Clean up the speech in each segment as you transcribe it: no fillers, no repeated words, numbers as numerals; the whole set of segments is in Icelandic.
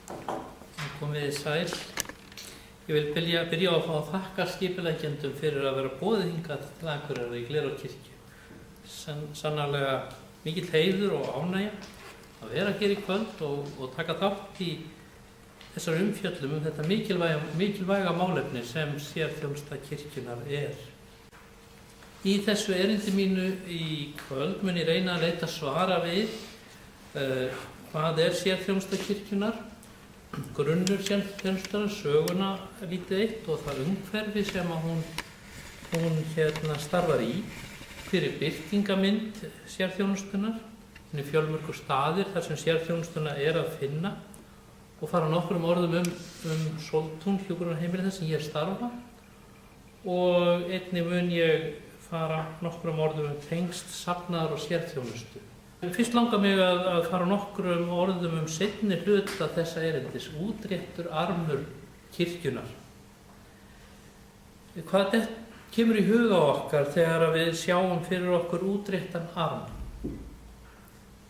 Komið þið sæl. Ég vil byrja á að fá að þakka skipuleggjendum fyrir að vera boðið hingað til Akureyrar í Glerárkirkju. Sannarlega mikill heiður og ánægja að vera hér í kvöld og taka þátt í þessar umfjöllum þetta mikilvæga málefni sem sérþjónusta kirkjunnar er. Í þessu erindi mínu í kvöld mun ég reyna að leita svara við hvað er sérþjónusta kirkjunnar, grunnur sérþjónustunnar, söguna lítið eitt og það umhverfi sem að hún starfar í, fyrir birtingamynd sérþjónustunnar, fjölmörgur staðir þar sem sérþjónustuna er að finna og fara nokkrum orðum um Sóltún hjúkrunarheimili þar sem ég starfa og einnig mun ég fara nokkrum orðum um tengsl safnaðar og sérþjónustu. Fyrst langar mig að fara nokkrum orðum seinni hluta þessa erindis, útréttur armur kirkjunnar. Hvað kemur í huga okkar þegar við sjáum fyrir okkur útréttan arm?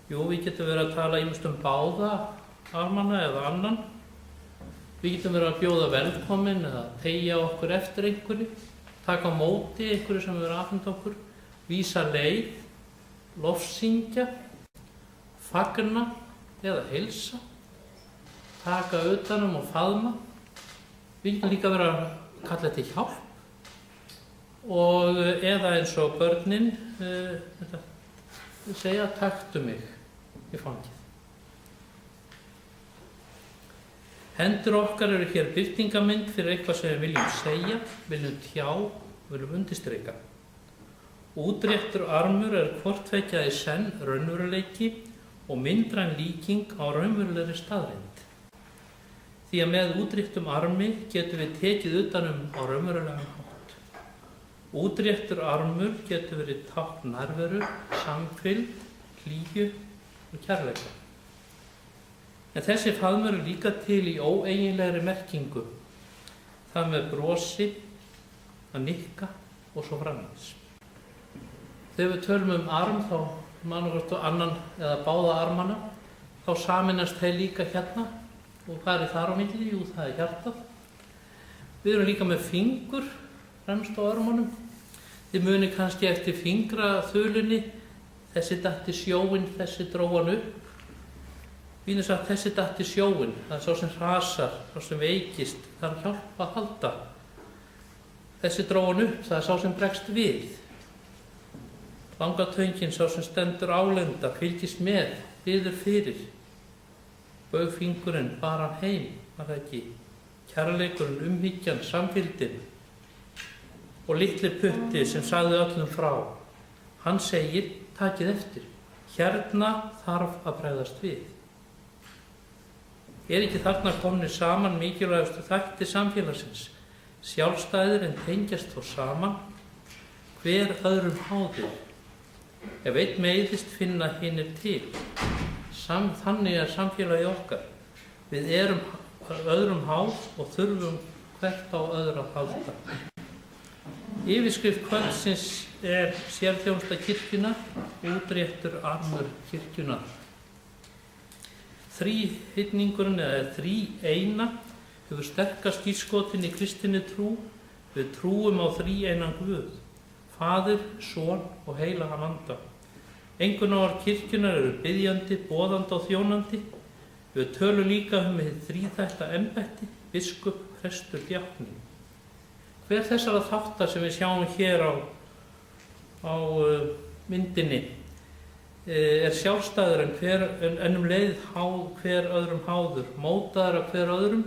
Jú, við getum verið að tala ýmist báða armana eða annan. Við getum verið að bjóða velkomin eða teygja okkur eftir einhverju, taka á móti einhverju sem við afhenda okkur, vísa leið, lofsyngja, fagna eða heilsa, taka utanum og faðma. Við getum líka verið að kalla þetta hjálp og eða eins og börnin segja taktu mig í fangið. Hendur okkar eru hér birtingamynd fyrir eitthvað sem við viljum segja, viljum tjá, viljum undirstrika. Útréttur armur er hvort tveggja í senn raunveruleiki og myndræn líking á raunverulegri staðreynd. Því að með útréttum armi getum við tekið utanum á raunverulegan hátt. Útréttur armur getur verið tákn nærveru, samfylgd, hlýju og kærleika. En þessi faðmur er líka til í óeiginlegri merkingu. Það með brosi, að nikka og svo framvegis. Þegar við tölum arm þá annað annan eða báða armana, þá sameinast þeir líka hérna og hvað er þar á milli? Jú, það er hjartað. Við erum líka með fingur fremst á armunum. Þið munið kannski eftir fingraþulunni, þessi datt í sjóinn, þessi dró hann upp. Við erum sagt þessi datt í sjóinn, það er sá sem hrasar, sá sem veikist, það er hjálp að halda. Þessi dró hann upp, það er sá sem bregst við. Langatöngin, sá sem stendur álenda, fylgist með, biður fyrir. Baugfingurinn bar hann heim, var það ekki? Kærleikurinn, umhyggjan, samfylgdin. Og litli putti sem sagði öllum frá. Hann segir, takið eftir, hérna þarf að bregðast við. Er ekki þarna komnir saman mikilvægustu þættir samfélagsins, sjálfstæðir en tengjast þó saman, hver öðrum háður. Ef einn meiðist finna hinir til. Þannig er samfélagi okkar. Við erum öðrum háð og þurfum hvert á öðru að halda. Yfirskrift kvöldsins er sérþjónusta kirkjunnar, útréttur armur kirkjunnar. Þríhyrningurinn eða þríeina hefur sterkast skírskotin í kristinni trú. Við trúum á þríeinan Guð, Faðir, Son og heilagan anda. Einkunnarorð kirkjunnar eru biðjandi, boðandi og þjónandi. Við tölum líka hið þríþætta embætti, biskup, prestur, djákni. Hver þessara þáttar sem við sjáum hér á myndinni er sjálfstæður en leið hver öðrum háður, mótaður af hver öðrum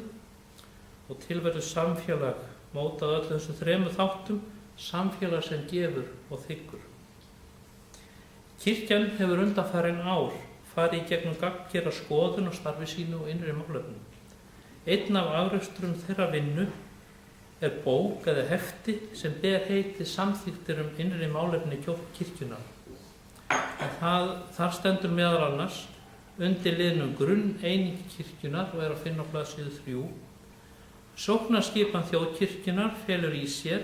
og tilverður samfélag, mótað öll þessum þremur þáttum, samfélag sem gefur og þiggur. Kirkjan hefur undanfarin ár farið í gegnum gagngera skoðun og starfi sínu og innri málefnum. Einn af afrakstrum þeirra vinnu er bók eða hefti sem ber heitið Samþykktir innri málefni kirkjunnar. Þar stendur meðal annars undir liðnum grunneiningi kirkjunnar og er að finna á blaðsíðu 3. Sóknarskipan þjóðkirkjunnar felur í sér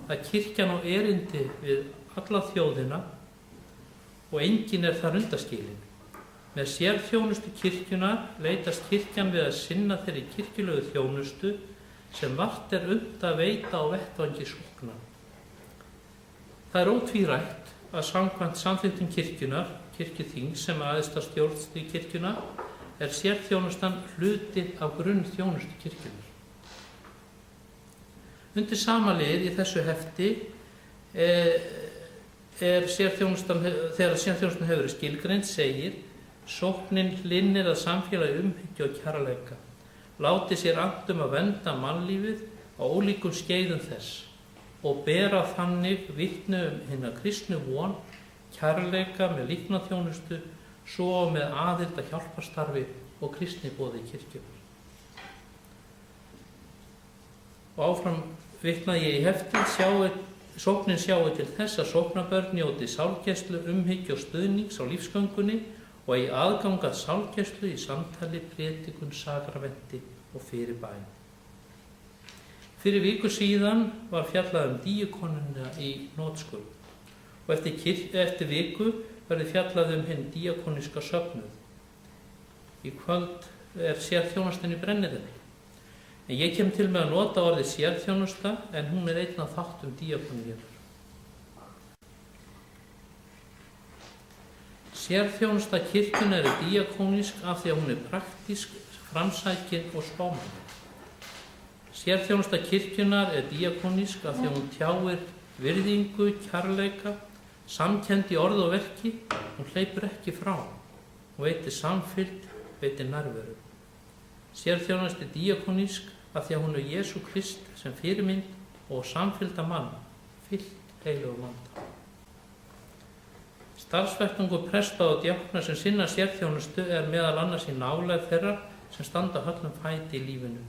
að kirkjan á erindi við alla þjóðina og enginn er þar undanskilinn. Með sérþjónustu kirkjunnar leitast kirkjan við að sinna þeirri kirkjulegu þjónustu sem vart unnt að veita á vettvangi sóknar. Það er ótvírætt að samkvæmt samþykktum kirkjunnar, kirkjuþings sem æðsta stjórnstig kirkjunnar, er sérþjónustan hluti af grunnþjónustu kirkjunnar. Undir sama lið í þessu hefti þegar sérþjónustan hefur verið skilgreind segir: sóknin linnir að samfélagi umhyggju og kærleika, láti sér annt að vernda mannlífið á ólíkum skeiðum þess og bera þannig vitni hinna kristnu von, kærleika með líknarþjónustu, svo með aðild að hjálparstarfi og kristniboði kirkjunnar. Og áfram vitna ég í heftið: sóknin sjái til þess að sóknarbörn njóti sálgæslu, umhyggju og stuðnings á lífsgöngunni og eigi aðgang að sálgæslu í samtali, prédikun, sakramenti og fyrirbæn. Fyrir viku síðan var fjallað díakonuna í hnotskurn og eftir viku verður fjallað hinn díakoniska söfnuð. Í kvöld er sérþjónustan í brenniðinni. En ég kem til með að nota orðið sérþjónusta en hún er einn af þáttum díakoníunnar. Sérþjónusta kirkjunnar er díakónísk af því að hún er praktísk, framsækin og spámann. Sérþjónusta kirkjunnar er díakónísk af því að hún tjáir virðingu, kærleika, samkennd í orði og verki, hún hleypur ekki frá. Hún veitir samfylgd, veitir nærveru. Sérþjónusta er díakónísk af því að hún er Jesú Krist sem fyrirmynd og samfylgda mann, fyllt heilögum anda. Starfsvettvangur presta og djákna sem sinna sérþjónustu er meðal annars í nálægð þeirra sem standa höllum fæti í lífinu.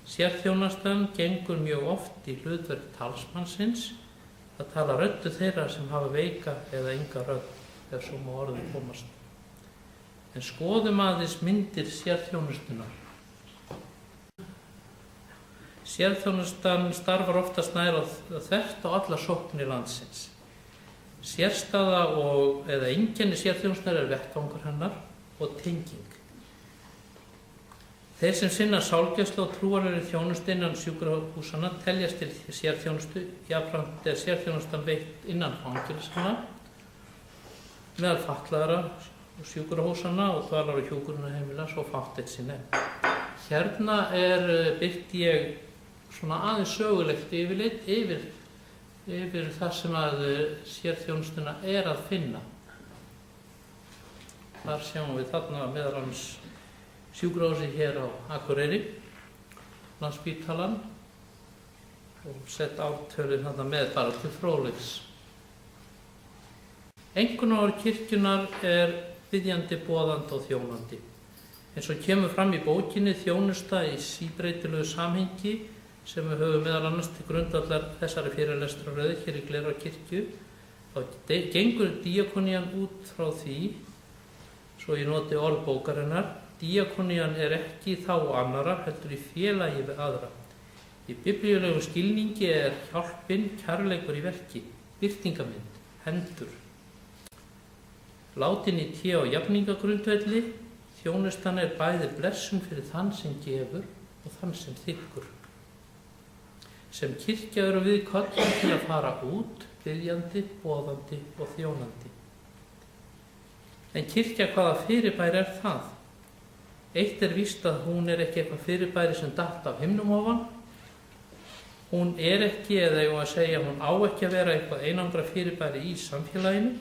Sérþjónustan gengur mjög oft í hlutverk talsmannsins að tala röddu þeirra sem hafa veika eða enga rödd, ef svo má orðið komast. En skoðum aðeins myndir sérþjónustunar. Sérþjónustan starfar oftast nær þvert á alla sóknir landsins. Sérstaða eða einkenni sérþjónustunnar er vettvangur hennar og tenging. Þeir sem sinna sálgæslu og trúarlegri þjónustu innan sjúkrahúsanna teljast til sérþjónustu, jafnframt er sérþjónustan veitt innan fangelsana, meðal fatlaðra og sjúkrahúsanna og dvalar- og hjúkrunarheimila, svo fátt eitt sé nefnt. Hérna birti ég svona aðeins sögulegt yfirlit yfir það sem að sérþjónustuna er að finna. Þar sjáum við þarna meðal annars sjúkrahúsið hér á Akureyri, Landspítalann, og sett ártölur þarna með bara til fróðleiks. Einkunnarorð kirkjunnar er biðjandi, boðandi og þjónandi. Eins og kemur fram í bókinni Þjónusta í síbreytilegu samhengi, sem við höfum meðal annars til grundvallar þessari fyrirlestrarröðu hér í Glerárkirkju, þá gengur díakonían út frá því, svo ég noti orð bókarinnar: díakonían er ekki í þágu annarra, heldur í félagi við aðra. Í biblíulegum skilningi er hjálpin kærleikur í verki, birtingamynd, hendur. Látin í té og jafningagrundvelli, þjónustan er bæði blessun fyrir þann sem gefur og þann sem þiggur. Sem kirkja eru við kölluð til að fara út, biðjandi, boðandi og þjónandi. En kirkja, hvaða fyrirbæri er það? Eitt er víst að hún er ekki eitthvað fyrirbæri sem datt af himnum ofan. Hún er ekki, eða ég var að segja, hún á ekki að vera eitthvað einangra fyrirbæri í samfélaginu.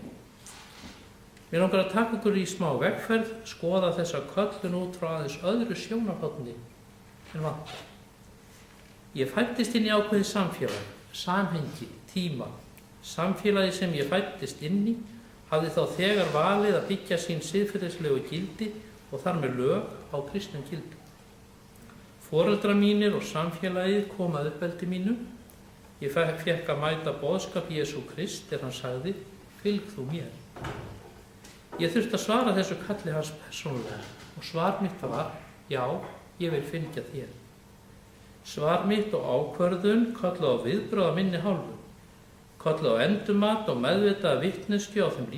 Mér langar að taka ykkur í smá vegferð, skoða þessa köllun út frá aðeins öðru sjónarhorni en vantar. Ég fæddist inn í ákveðið samfélag, samhengi, tíma. Samfélagi sem ég fæddist inn í hafði þá þegar valið að byggja sín siðferðislegu gildi og þar með lög á kristnum gildum. Foreldrar mínir og samfélagið kom að uppeldi mínu. Ég fékk að mæta boðskap Jesú Krist þegar hann sagði: fylg þú mér. Ég þurfti að svara þessu kalli hans persónulega og svar mitt var: já, ég vil fylgja þér. Svar mitt og ákvörðun kölluðu á viðbrögð af minni hálfu, kölluðu á endurmat og meðvitaða vitneskju á þeim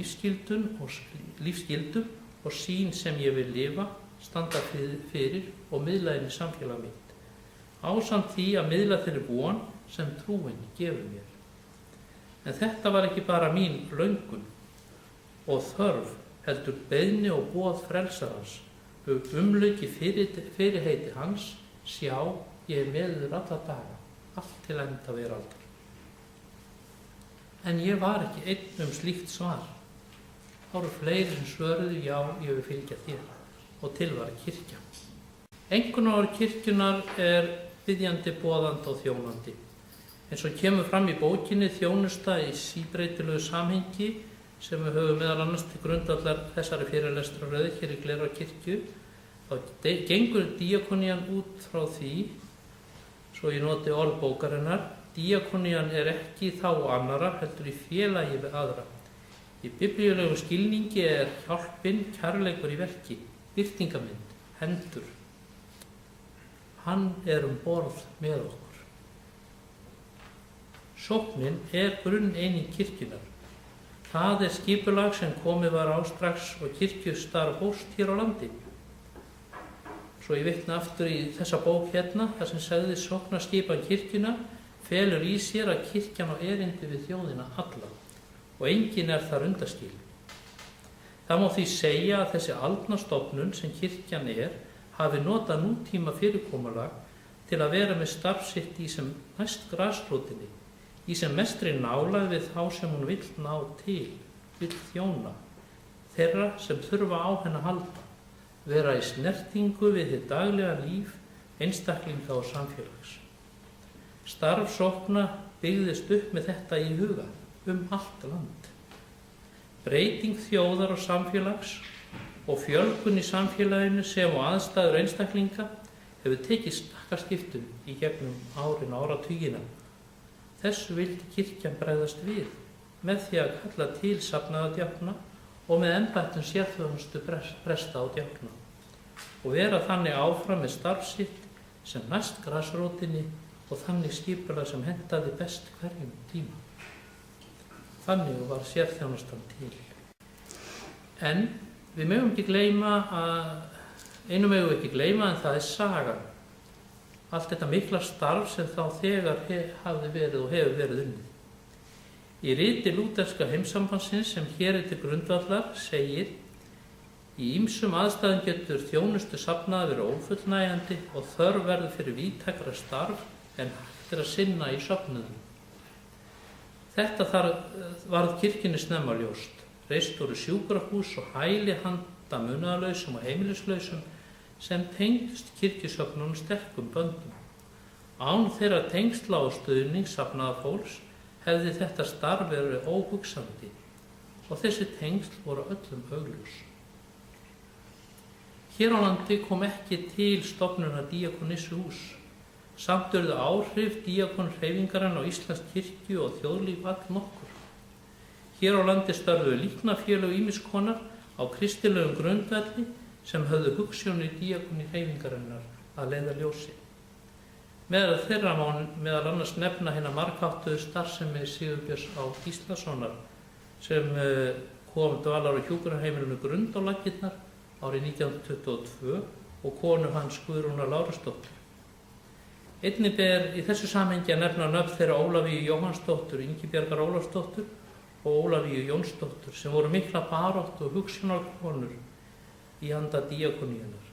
lífsgildum og sýn sem ég vil lifa, standa fyrir og miðla henni samfélag mitt, ásamt því að miðla þeirri von sem trúin gefur mér. En þetta var ekki bara mín löngun og þörf, heldur beiðni og boð frelsarans, umlauki fyrirheiti hans, sjá, ég er með þér alla daga, allt til enda veraldar. En ég var ekki einn slíkt svar. Það voru fleiri sem svöruðu, já, ég vil fylgja þér, og til var kirkja. Einkunnarorð kirkjunnar er biðjandi, boðandi og þjónandi. Eins og kemur fram í bókinni Þjónusta í síbreytilegu samhengi, sem við höfum meðal annars til grundvallar þessari fyrirlestrarröð hér í Glerárkirkju, þá gengur díakonían út frá því, svo ég noti orð bókarinnar, díakonían er ekki í þágu annarra, heldur í félagi við aðra. Í biblíulegu skilningi er hjálpin kærleikur í verki, birtingamynd, hendur. Hann er borð með okkur. Sóknin er grunneining kirkjunnar. Það er skipulag sem komið var á strax og kirkjustarf hófst hér á landi. Svo ég vitna aftur í þessa bók hérna, þar sem sagði sóknarskipan kirkjunnar felur í sér að kirkjan á erindi við þjóðina alla og enginn er þar undanskilinn. Það má því segja að þessi aldna stofnun sem kirkjan er hafi notað nútíma fyrirkomulag til að vera með starf sitt í sem næst grasrótinni, í sem mestri nálægð við þá sem hún vill ná til, vill þjóna, þeirra sem þurfa á henni að halda, vera í snertingu við þitt daglega líf, einstaklinga og samfélags. Starf sókna byggðist upp með þetta í huga, allt land. Breyting þjóðar og samfélags og fjölgun í samfélaginu sem og aðstæður einstaklinga hefur tekið stakkaskiptum í gegnum árin og áratugina. Þessu vildi kirkjan bregðast við með því að kalla til safnaða djákna og með embættum sérþjónustu presta og djákna og vera þannig áfram með starf sitt sem næst grasrótinni og þannig skipulag sem hentaði best hverjum tíma. Þannig var sérþjónustan til. En við megum ekki gleyma einu megum við ekki gleyma en það er sagan. Allt þetta mikla starf sem þá þegar hafði verið og hefur verið unnið. Í riti lúterska heimssambandsins sem hér til grundvallar segir: í ýmsum aðstæðum getur þjónustu safnaða verið ófullnægjandi og þörf verður fyrir víðtækara starf en hægt er að sinna í söfnuðum. Þetta varð kirkjunni snemma ljóst. Reist voru sjúkrahús og hæli handa munaðarlausum og heimilislausum sem tengst kirkjusöfnunum sterkum böndum. Án þeirra tengsla og stuðning safnaða fólks hefði þetta starf verið óhugsandi og þessi tengsl voru öllum augljós. Hér á landi kom ekki til stofnunar díakonissehús. Samt urðu áhrif díakonhreyfingarinnar á Íslands kirkju og þjóðlíf allnokkur. Hér á landi störfuðu líknarfélög ýmiss konar á kristilegum grundvelli sem höfðu hugsjónir díakonhreyfingarinnar að leiðarljósi. Meðal þeirra má meðal annars nefna hina margháttuðu starfsemi Sigurbjörns Á. Gíslasonar sem kom dvalar á hjúkrunarheimilinu Grund á laggirnar árið 1922 og konu hans Guðrúnar Lárusdóttur. Einnig ber í þessu samhengi að nefna nöfn þeirra Ólafíu Jóhannsdóttur, Ingibjargar Ólafsdóttur og Ólafíu Jónsdóttur sem voru mikla baráttu og hugsjónarkonur í anda díakoníunnar.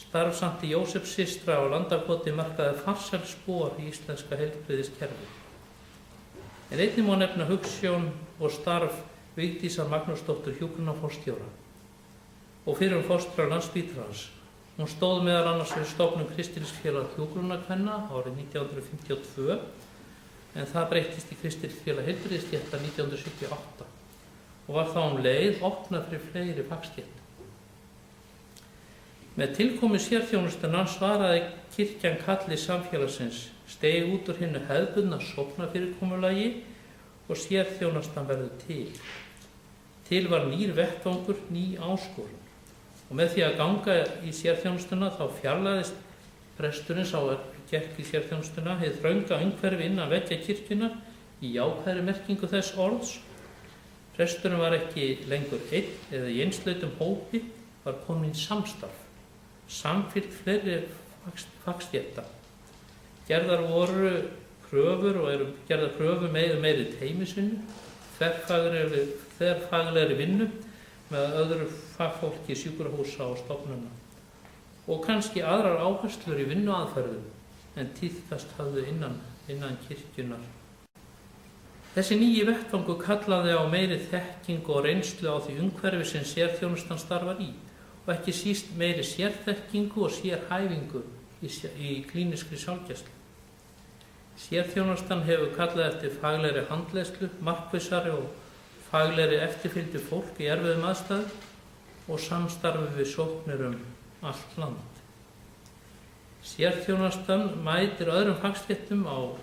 Starfsamti Jósefssystra á Landakoti markaði farsæl spor í íslenska heilbrigðiskerfi. En einnig má nefna hugsjón og starf Vigdísar Magnúsdóttur hjúkrunarforstjóra og fyrrum forstjóra Landspítalans. Hún stóð meðal annars við stofnun Kristilsfélag hjúkrunarkvenna árið 1952 en það breyttist í Kristilsfélag heilbrigðisstétta 1978 og var þá leið opnað fyrir fleiri fagstéttum. Með tilkomu sérþjónustunnar svaraði kirkjan kalli samfélagsins, steig út úr hinu hefðbundna sóknarfyrirkomulagi og sérþjónustan verður til. Til var nýr vettvangur, ný áskorun. Og með því að ganga í sérþjónustuna þá fjarlæðist presturinn sá gekk í sérþjónustuna hið þrönga umhverfi innan veggja kirkjunnar í jákvæðri merkingu þess orðs. Presturinn var ekki lengur einn eða í einslautum hópi, var komin samstarf, samfylgt fleiri fagstétta. Gerðar voru kröfur og eru gerðar kröfur meiri teymisvinnu, þverfaglegri vinnu með öðru fagfólki sjúkrahúsa og stofnana og kannski aðrar áherslur í vinnuaðferðum en tíðkast hafðu innan kirkjunnar. Þessi nýji vettvangur kallaði á meiri þekkingu og reynslu á því umhverfi sem sérþjónustan starfar í og ekki síst meiri sérþekkingu og sérhæfingu í klínískri sjálfgæslu. Sérþjónustan hefur kallað eftir faglegri handleiðslu, markvissari og faglegri eftirfylgdu fólk í erfiðum aðstæðum og samstarfi við sóknir allt land. Sérþjónustan mætir öðrum fagstéttum á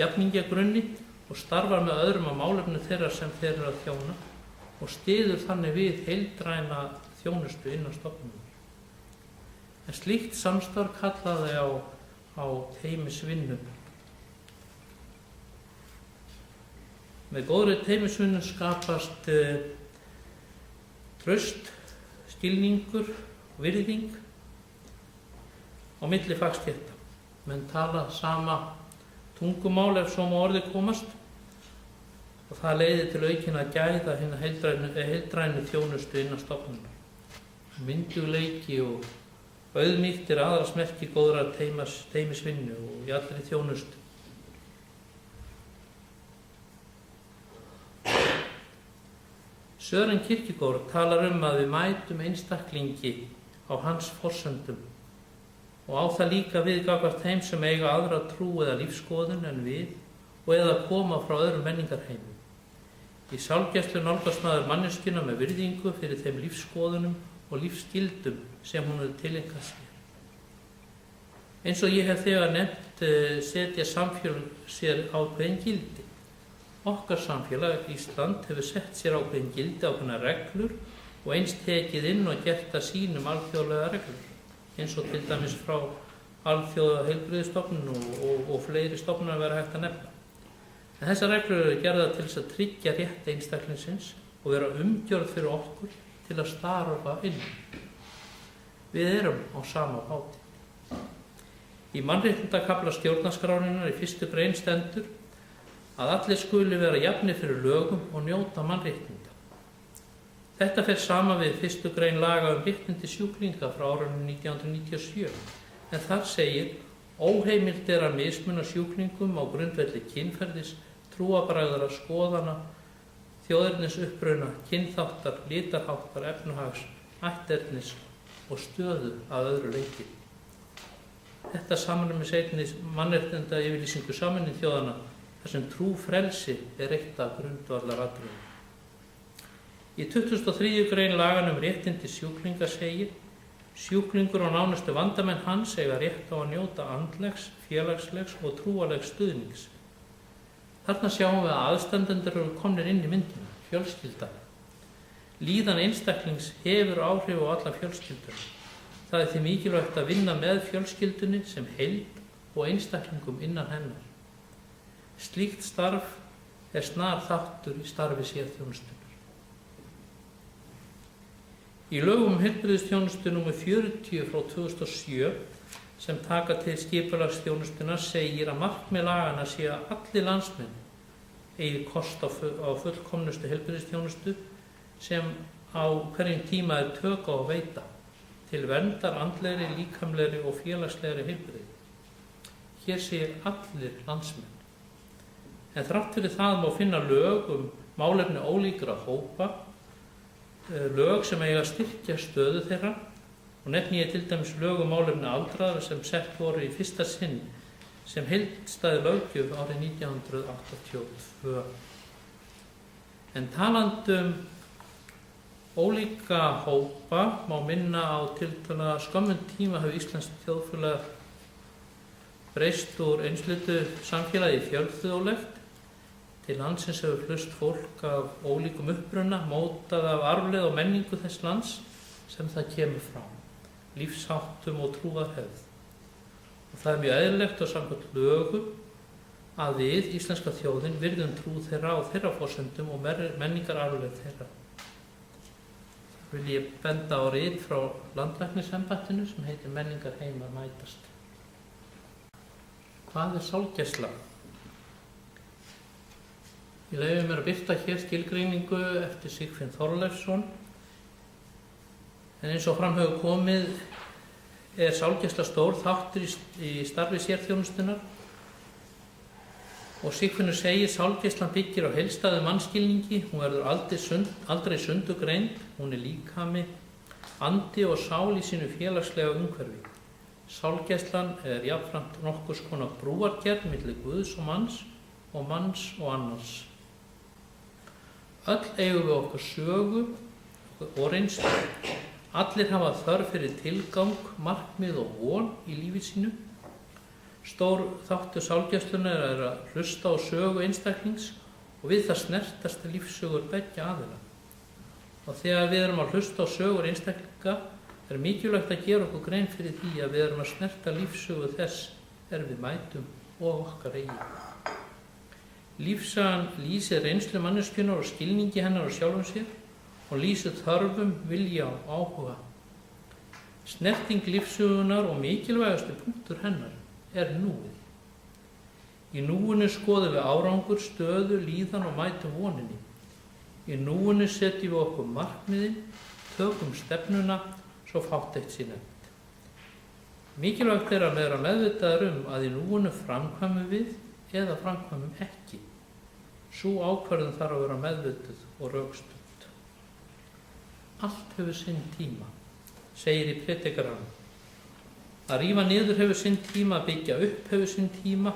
jafningjagrunni og starfar með öðrum á málefni þeirra sem þeir eru að þjóna og styður þannig við heildræna þjónustu innan stofnunar. En slíkt samstarf kallaði á teymisvinnu. Með góðri teymisvinnu skapast traust, skilningur og virðing á milli fagstétta. Menn tala sama tungumál ef svo má orði komast og það leiðir til aukinna gæða hinna heildrænu þjónustu innan stofnunar. Myndugleiki og auðmýkt er aðalsmerki góðrar teymisvinnu og í allri þjónustu. Søren Kierkegaard talar að við mætum einstaklingi á hans forsendum og á það líka við gagnvart þeim sem eiga aðra trú eða lífsskoðun en við og eða koma frá öðrum menningarheimum. Í sjálfgæslu nálgast maður manneskjuna með virðingu fyrir þeim lífsskoðunum og lífsgildum sem hún hefur tileinkað sér. Eins og ég hef þegar nefnt setja samfélög sér ákveðin gildi. Okkar samfélag, Ísland, hefur sett sér ákveðin gildi, ákveðnar reglur og eins tekið inn og gert að sínum alþjóðlega reglur, eins og til dæmis frá alþjóða heilbrigðisstofnun og fleiri stofnunar vera hægt að nefna. En þessar reglur eru gerðar til þess að tryggja rétt einstaklingsins og vera umgjörð fyrir okkur til að starfa inn. Við erum á sama báti. Í mannréttindakafla stjórnarskrárinnar í 1. grein stendur að allir skuli vera jafnir fyrir lögum og njóta mannréttinda. Þetta fer saman við 1. grein laga réttindi sjúklinga frá árinu 1997, en þar segir óheimilt er að mismuna sjúklingum á grundvelli kynferðis, trúarbragðra, skoðana, þjóðernisuppruna, kynþáttar, litarháttar, efnahags, ætternis og stöðu að öðru leyti. Þetta samræmis einnig mannréttinda yfirlýsingu Sameinuðu þjóðanna þar sem trúfrelsi er eitt af grundvallaratriðum. Í 23. grein laganna réttindi sjúklinga segir sjúklingur og nánustu vandamenn hans eiga rétt á að njóta andlegs, félagslegs og trúarlegs stuðnings. Þarna sjáum við að aðstandendur eru komnir inn í myndina, fjölskyldan. Líðan einstaklings hefur áhrif á alla fjölskylduna. Það er því mikilvægt að vinna með fjölskyldunni sem heild og einstaklingum innan hennar. Slíkt starf er snar þáttur í starfi sérþjónustunar. Í lögum heilbrigðisþjónustu nr. 40 frá 2007 sem taka til skipulagsþjónustunar segir að markmið laganna sé að allir landsmenn eigi kost á fullkomnustu heilbrigðisþjónustu sem á hverjum tíma er tök á að veita til verndar andlegri, líkamlegri og félagslegri heilbrigði. Hér segir allir landsmenn. En þrátt fyrir það má finna lög málefni ólíkra hópa, lög sem eiga að styrkja stöðu þeirra og nefni ég til dæmis lög málefni aldraðra sem sett voru í fyrsta sinn sem heildstæð löggjöf árið 1982. En talandum ólíka hópa má minna á tiltölulega skömmum tíma hefur íslenskt þjóðfélag breyst úr einsleitu samfélagi í fjölþjóðlegt. Til landsins hefur flust fólk af ólíkum uppruna, mótað af arfleið og menningu þess lands sem það kemur frá, lífsháttum og trúarhefð. Og það er mjög eðlilegt og samkvæmt lögum að við, íslenska þjóðin, virðum trú þeirra á þeirra forsendum og menningararfleifð þeirra. Það vil ég benda á rit frá landlæknisembættinu sem heitir Menningarheimar mætast. Hvað er sálgæsla? Ég leyfi mér að birta hér skilgreiningu eftir Sigfinn Þorleifsson. En eins og fram hefur komið er sálgæsla stór þáttur í starfi sérþjónustunnar og Sigfinnur segir sálgæslan byggir á heildstæðum mannskilningi, hún verður aldrei sundurgreind, hún er líkami, andi og sál í sínu félagslega umhverfi. Sálgæslan er jafnframt nokkurs konar brúargerð milli Guðs og manns og annars. Öll eigum við okkur sögu og reynslu. Allir hafa þörf fyrir tilgang, markmið og von í lífi sínu. Stór þáttur sálgæslunnar er að hlusta á sögu einstaklings og við það snertast lífssögur beggja aðila. Og þegar við erum að hlusta á sögur einstaklinga er mikilvægt að gera okkur grein fyrir því að við erum að snerta lífssögu þess er við mætum og okkar eigin. Lífsagan lýsir reynslu manneskjunnar og skilningi hennar á sjálfum sér og lýsir þörfum, vilja og áhuga. Snerting lífssögunar og mikilvægastu punktur hennar er núið. Í núinu skoðum við árangur, stöðu, líðan og mætum voninni. Í núinu setjum við okkur markmiðin, tökum stefnuna, svo fátt eitt sé nefnt. Mikilvægt er að vera meðvitaður að í núinu framkvæmum við eða framkvæmum ekki. Sú ákvörðun þarf að vera meðvituð og rökstudd. Allt hefur sinn tíma, segir í Predikaranum. Að rífa niður hefur sinn tíma, að byggja upp hefur sinn tíma,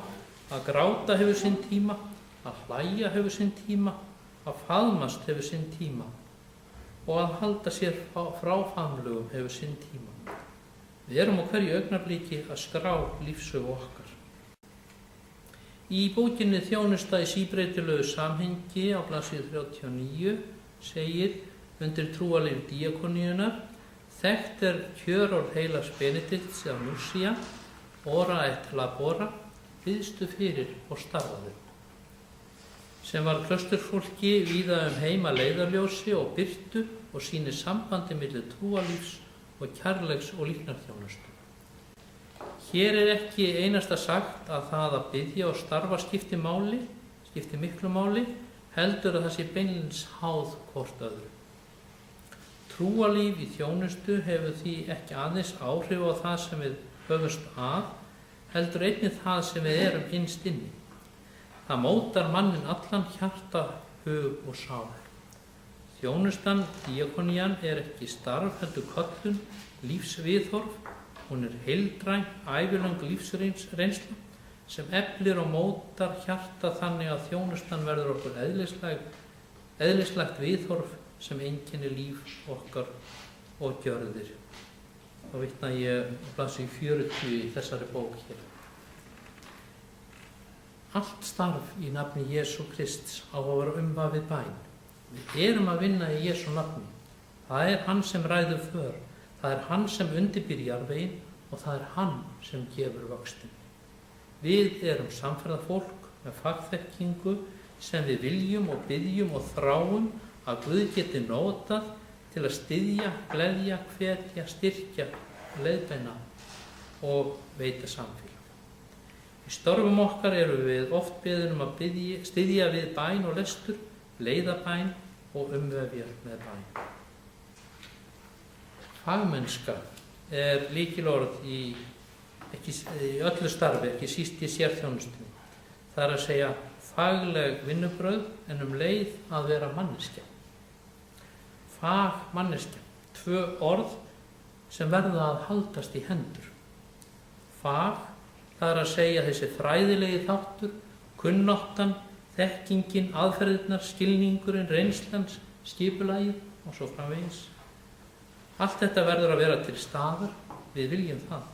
að gráta hefur sinn tíma, að hlæja hefur sinn tíma, að faðmast hefur sinn tíma og að halda sér frá faðmlögum hefur sinn tíma. Við erum á hverju augnabliki að skrá lífssögu okkar. Í bókinni Þjónusta í síbreytilegu samhengi á blaðsíðu 39 segir undir trúarlíf díakoníunnar: þekkt er kjörorð heilags Benedikts af Nursia, ora et labora, biðstu fyrir og starfaðu, sem var klausturfólki víða heim að leiðarljósi og birtu og sýnir sambandi milli trúarlífs og kærleiks og líknarþjónustu. Hér er ekki einasta sagt að það að biðja og starfa skipti miklu máli, heldur að það sé beinlínis háð hvort öðru. Trúarlíf í þjónustu hefur því ekki aðeins áhrif á það sem við höfumst að, heldur einnig það sem við erum innst inni. Það mótar mannin allan, hjarta, hug og sál. Þjónustan, díakonían, er ekki starf, heldur köllun, lífsviðhorf. Hún er heildræn, ævilöng lífsreynsla sem eflir og mótar hjarta þannig að þjónustan verður okkur eðlislegt viðhorf sem einkennir líf okkar og gjörðir. Þá vitna ég á blaðsíðu 40 í þessari bók hér. Allt starf í nafni Jesú Krists á að vera umvafið bæn. Við erum að vinna í Jesú nafni. Það er hann sem ræður för, það er hann sem undirbýr jarðveginn og það er hann sem gefur vöxtinn. Við erum samferðafólk með fagþekkingu sem við viljum og byggjum og þráum að Guð geti notað til að styðja, gleðja, hvetja, styrkja, leiðbeina og veita samfélag. Í störfum okkar erum við oft beðin að styðja við bæn og lestur, leiða bæn og umvefja með bæn. Fagmennska er lykilorð í öllu starfi, ekki síst í sérþjónustunni. Það er að segja fagleg vinnubrögð en leið að vera manneskja. Fagmanneskja, 2 orð sem verða að haldast í hendur. Fag, það er að segja þessi fræðilegi þáttur, kunnáttan, þekkingin, aðferðirnar, skilningurinn, reynslans, skipulagið og svo framvegis. Allt þetta verður að vera til staðar, við viljum það.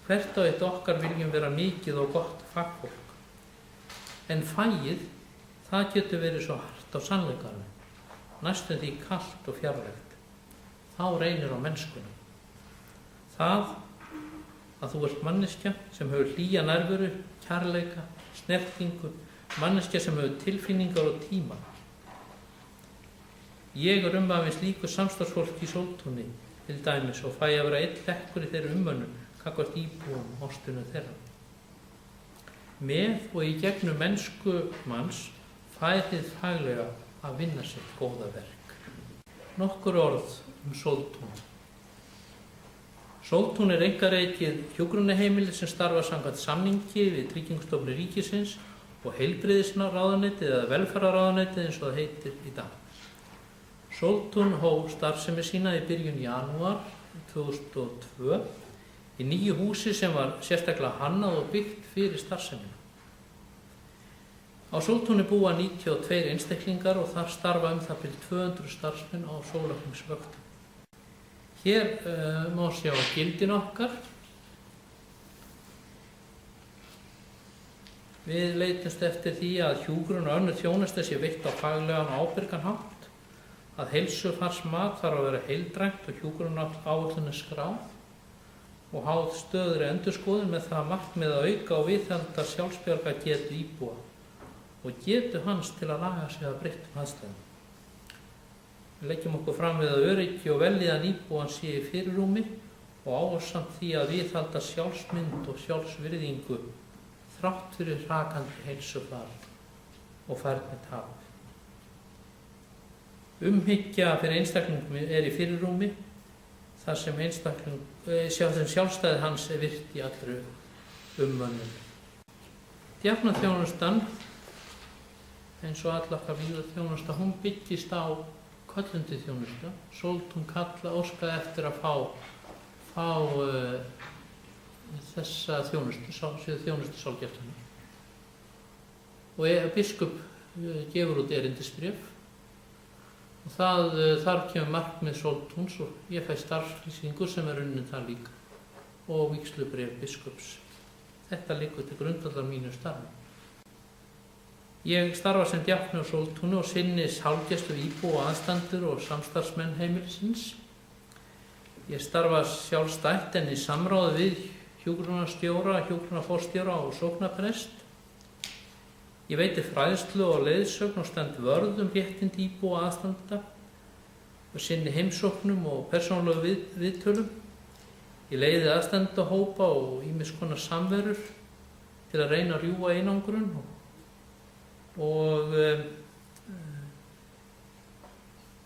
Hvert og eitt okkar viljum vera mikið og gott fagfólk. En fagið, það getur verið svo hart á sannleikanum, næstum því kalt og fjarlægt. Þá reynir á mennskuna. Það að þú ert manneskja sem hefur hlýja nærveru, kærleika, snertingu, manneskja sem hefur tilfinningar og tíma. Ég er umvafinn slíku samstarfsfólki í Sóltúni til dæmis og fæ að vera einn hlekkur í þeirri umönnun gagnvart íbúum og ástunum þeirra. Með og í gegnum mennsku manns fær hið faglega að vinna sitt góða verk. Nokkur orð Sóltún. Sóltún er einkarekið hjúkrunarheimili sem starfar samkvæmt samningi við Tryggingastofnun ríkisins og heilbrigðisráðuneytið eða velferðarráðuneytið eins og það heitir í dag. Sóltún hóf starfsemi sína í byrjun janúar 2002 í nýju húsi sem var sérstaklega hannað og byggt fyrir starfsemina. Á Sóltúni búa 92 einstaklingar og þar starfa það bil 200 starfsmenn á sólarhringsvöktum. Hér má sjá gildin okkar. Við leitumst eftir því að hjúkrun og önnur þjónusta sé veitt á faglegan og ábyrgan hátt, að heilsufarsmat þarf að vera heildrænt og hjúkrunaráætlun er skráð og háð stöðugri endurskoðun með það markmið að auka og viðhalda sjálfsbjarga getu íbúa og getu hans til að laga sig að breyttum aðstæðum. Við leggjum okkur fram við að öryggi og vellíðan íbúans sé í fyrirrúmi og ásamt því að viðhalda sjálfsmynd og sjálfsvirðingu þrátt fyrir hrakandi heilsufar og færnitap. Umhyggja fyrir einstaklingum er í fyrirrúmi þar sem sjálfstæði hans er virt í allri umönnun. Djáknaþjónustan, eins og all okkar víðaþjónusta, hún byggist á köllandi þjónusta. Sóltún óskaði eftir að fá þessa þjónustu sálgæslunnar. Og biskup gefur út erindisbréf og þar kemur markmið Sóltúns og ég fæ starfslýsingu sem er unnin það líka og vígslubréf biskups. Þetta liggur til grundvallar mínu starfi. Ég starfa sem djákni á Sóltúni og sinni sálgæslu íbúa, aðstandendur og samstarfsmenn heimilisins. Ég starfa sjálfstætt en í samráði við hjúkrunarstjóra, hjúkrunarforstjóra og sóknarprest. Ég veiti fræðslu og leiðsögn og stend vörð réttindi íbúa og aðstandenda og sinni heimsóknum og persónulegu viðtölum. Ég leiði aðstandendahópa og ýmiss konar samverur til að reyna að rjúfa einangrun og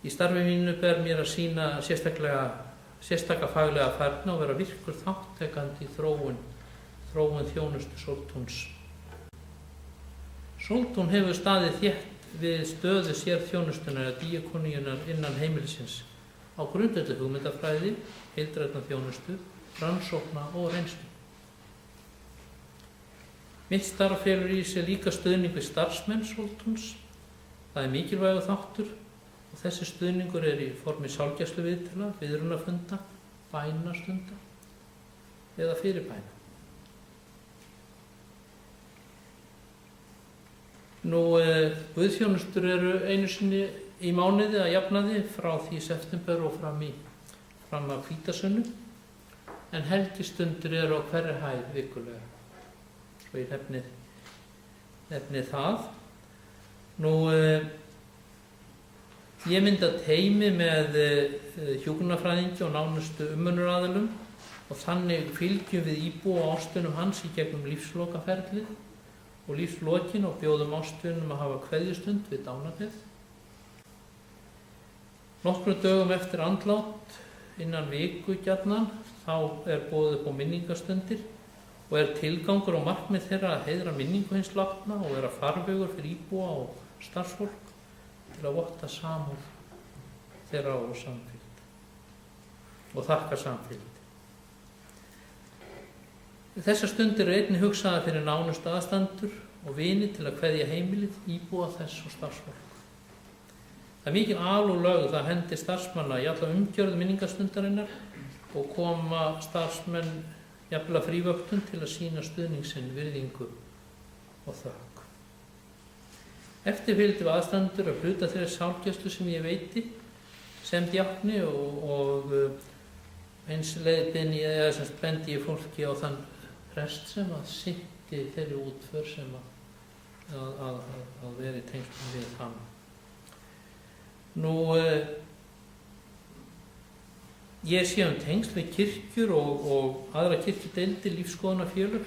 í starfi mínu ber mér að sýna sérstaka faglega færni og vera virkur þátttakandi í þróun þjónustu Sóltúns. Sóltún hefur staðið þétt við stöðu sérþjónustunnar eða díakoníunnar innan heimilisins á grundvelli hugmyndafræði, heildrænnar þjónustu, rannsókna og reynslu. Mitt starf felur í sér líka stuðning við starfsmenn Sóltúns. Það er mikilvægur þáttur og þessi stuðningur er í formi sálgæsluviðtala, viðrunarfunda, bænastunda eða fyrirbæna. Guðþjónustur eru einu sinni í mánuði að jafnaði frá því september og fram að hvítasunnu, en helgistundir eru á hverri hæð vikulega. Svo ég nefni það. Ég mynda teymi með hjúkrunarfræðingi og nánustu umönnunaraðilum og þannig fylgjum við íbúa og ástvunum hans í gegnum lífslokaferlið og lífslokin og bjóðum ástvunum að hafa kveðjustund við dánarbeð. Nokkrum dögum eftir andlát, innan viku gjarnan, þá er boðið upp á minningastundir og er tilgangur og markmið þeirra að heiðra minningu hins látna og vera farvegur fyrir íbúa og starfsfólk til að votta samúð þeirra og samfylgd og þakka samfylgd. Þessar stundir eru einnig hugsaðar fyrir nánustu aðstandendur og vini til að kveðja heimilið, íbúa þess og starfsfólk. Það er mikil alúð lögð að hendi starfsmanna í alla umgjörð minningastundarinnar og koma starfsmenn jafnvel að frívöktun til að sýna stuðning sinn, virðingu og þökk. Eftirfylgd við aðstandendur að hluta þeirri sálgæslu sem ég veiti sem djákni og eins bendi ég fólki á þann prest sem að sinnti þeirri útför sem að að vera í tengslum við hann. Ég sé tengsl við kirkjur og aðra kirkjudeildir, lífsskoðunarfélög.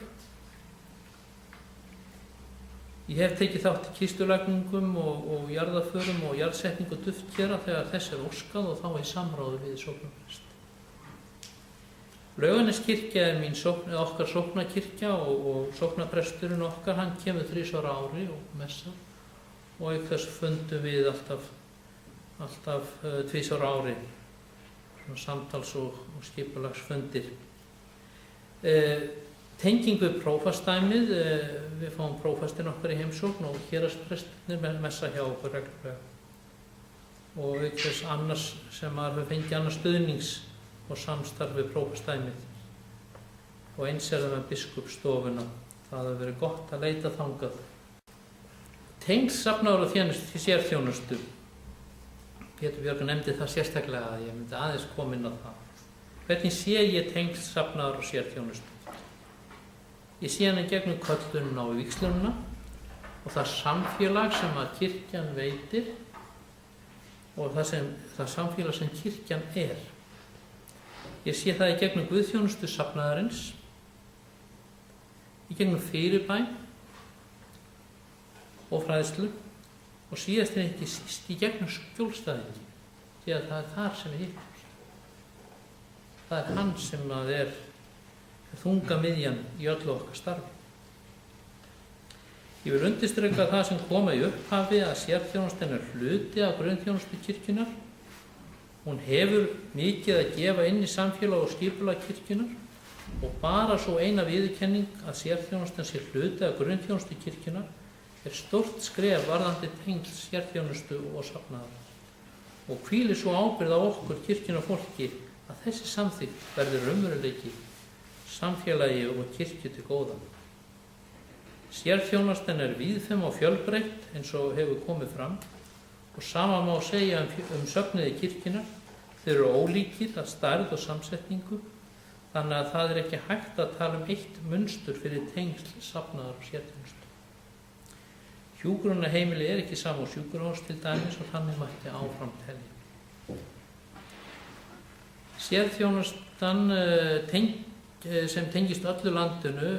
Ég hef tekið þátt í kistulagningum og jarðarförum og jarðsetningu duftkera þegar þess óskað og þá í samráði við sóknarprest. Laugarneskirkja er okkar sóknarkirkja og sóknarpresturinn okkar, hann kemur 3 ára ári og messar og auk þess fundum við alltaf 2 ára ári, samtals- og skipulagsfundir. Tenging við prófastdæmið, við fáum prófastinn okkar í heimsókn og héraðsprestirnir messa hjá okkur reglulega. Og auk þess annars sem maður hefur fengið annars stuðnings og samstarf við prófastdæmið. Og eins það með biskupsstofuna, það hefur verið gott að leita þangað. Tengsl safnaðar og sérþjónustu. Pétur Björg nefndi það sérstaklega að ég myndi aðeins koma inn á það. Hvernig sé ég tengsl safnaðar og sérþjónustu? Ég sé hana gegnum köllunina og vígslunina og það samfélag sem að kirkjan veitir og það samfélag sem kirkjan er. Ég sé það í gegnum guðþjónustu safnaðarins, í gegnum fyrirbæn og fræðslu og síðast en ekki síst í gegnum skjólstæðingi, því að það er þar sem við hittumst. Það er hann sem að er þungamiðjan í öllu okkar starfi. Ég vil undirstrika það sem kom í upphafi að sérþjónustan er hluti af grunnþjónustu kirkjunnar. Hún hefur mikið að gefa inn í samfélag og skipulag kirkjunnar og bara svo eina viðurkenning að sérþjónustan sé hluti af grunnþjónustu kirkjunnar er stórt skref varðandi tengsl sérþjónustu og safnaðar og hvílir svo ábyrgð á okkur kirkjunnar fólki að þessi samþykkt verði raunveruleiki samfélagi og kirkju til góða. Sérþjónustan er víðfeðm og fjölbreytt eins og hefur komið fram og sama má segja söfnuði kirkjunnar. Þeir eru ólíkir að stærð og samsetningu, þannig að það er ekki hægt að tala eitt munstur fyrir tengsl safnaðar og sérþjónustu. Hjúkrunarheimili er ekki sama og sjúkrahús til dæmis og þannig mætti áfram telja. Sérþjónustan sem tengist öllu landinu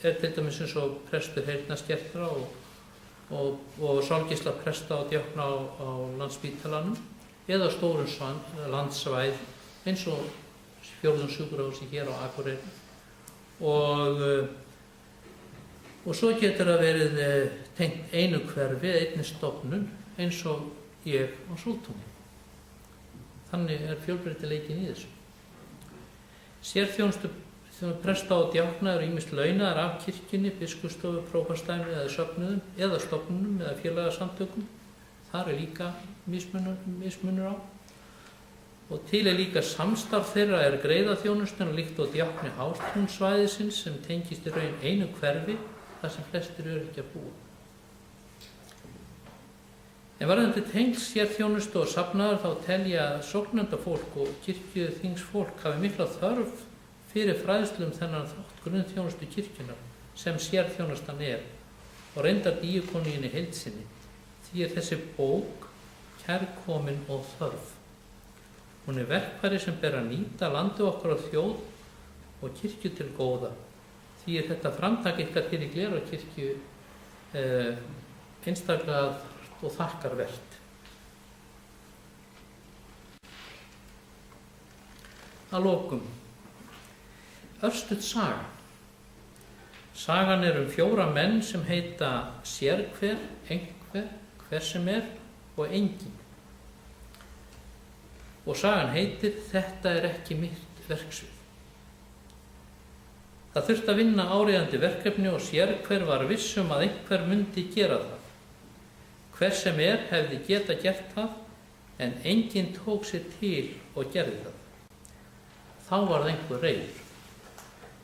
er til dæmis eins og prestur heyrnarskertra og sálgeisla presta og djákna á Landspítalanum eða stórum landsvæð eins og fjórðungssjúkrahúsi hér á Akureyri og svo getur það verið tengt einu hverfi, einni stofnun eins og ég á Sóltúni. Þannig er fjölbreytileikinn í þessu. Sérþjónustu presta og djákna eru ýmist launaðar af kirkjunni, biskupsstofu, prófastdæmi eða söfnuðum eða stofnunum eða félagasamtökum. Þar er líka mismunur á. Og til er líka samstarf þeirra er greiðaþjónustan líkt og djákni Hástúnssvæðisins sem tengist í raun einu hverfi þar sem flestir öryrkjar búa. En varðandi tengsl sérþjónustu og safnaðar þá telja sóknendafólk og kirkjuþingsfólk hafi mikla þörf fyrir fræðslu þennan þátt grunnþjónustu kirkjunnar sem sérþjónustan er og reyndar díakoníunni heild sinni. Því er þessi bók kærkomin og þörf. Hún er verkfæri sem ber að nýta landi okkar og þjóð og kirkju til góða. Því er þetta framtak ykkar hér í Glerárkirkju einstaklega og þakkarvert. Að lokum. Örstutt saga. Sagan er 4 menn sem heita sérhver, einhver, hver sem er og enginn. Og sagan heitir Þetta er ekki mitt verksvið. Það þurfti að vinna áríðandi verkefni og sérhver var viss að einhver myndi gera það. Hver sem er hefði geta gert það en enginn tók sér til og gerði það. Þá varð einhver reiður.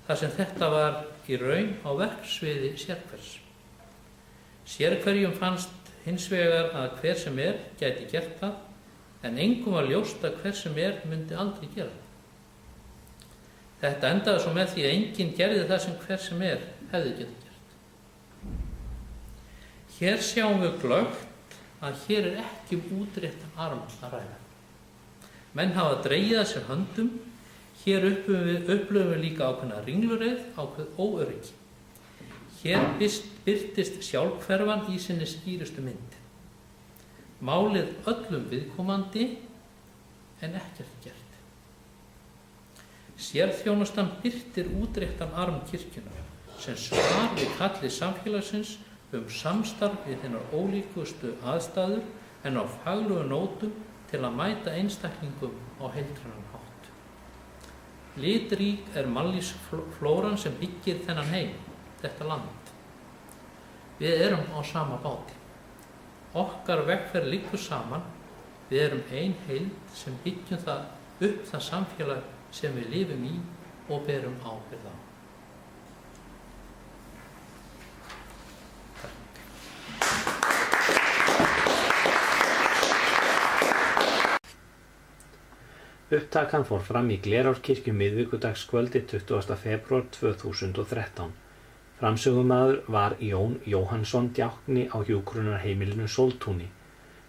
Þar sem þetta var í raun á verksviði sérhvers. Sérhverjum fannst hins vegar að hver sem er gæti gert það, en engum var ljóst að hver sem er myndi aldrei gera það. Þetta endaði svo með því að enginn gerði það sem hver sem er hefði getað gert. Hér sjáum við glöggt að hér er ekki útréttan arm að ræða. Menn hafa dregið að sér höndum. Hér upplifum við líka ákveðna ringlureið, ákveð óöryggi. Hér birtist sjálfhverfan í sinni skýrustu mynd. Málið öllum viðkomandi en ekkert gert. Sérþjónustan birtir útréttan arm kirkjunnar sem svar við kalli samfélagsins samstarf við hinnar ólíkustu aðstæður en á faglegu nótum til að mæta einstaklingum á heildrænan hátt. Litrík mannlífsflóran sem byggir þennan heim, þetta land. Við erum á sama báti. Okkar vegferð liggur saman. Við erum ein heild sem byggjum upp það samfélag sem við lifum í og berum ábyrgð á. Upptakan fór fram í Glerárkirkju miðvikudagskvöldi 20. febrúar 2013. Framsögumaður var Jón Jóhannsson djákni á hjúkrunarheimilinu Sóltúni.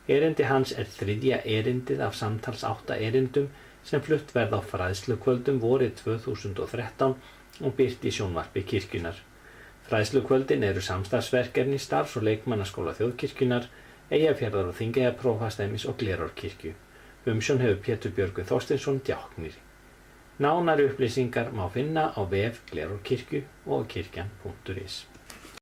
Erindi hans er 3. erindið af samtals 8 erindum sem flutt verða á fræðslukvöldum vorið 2013 og birt í sjónvarpi kirkjunnar. Fræðslukvöldin eru samstarfsverkefni starfs- og leikmannaskóla Þjóðkirkjunnar, Eyjafjarðar- og Þingeyjaprófastsdæmis og Glerárkirkju. Umsjón hefur Pétur Björgvin Þorsteinsson djáknir. Nánari upplýsingar má finna á vef Glerárkirkju og kirkjan.is.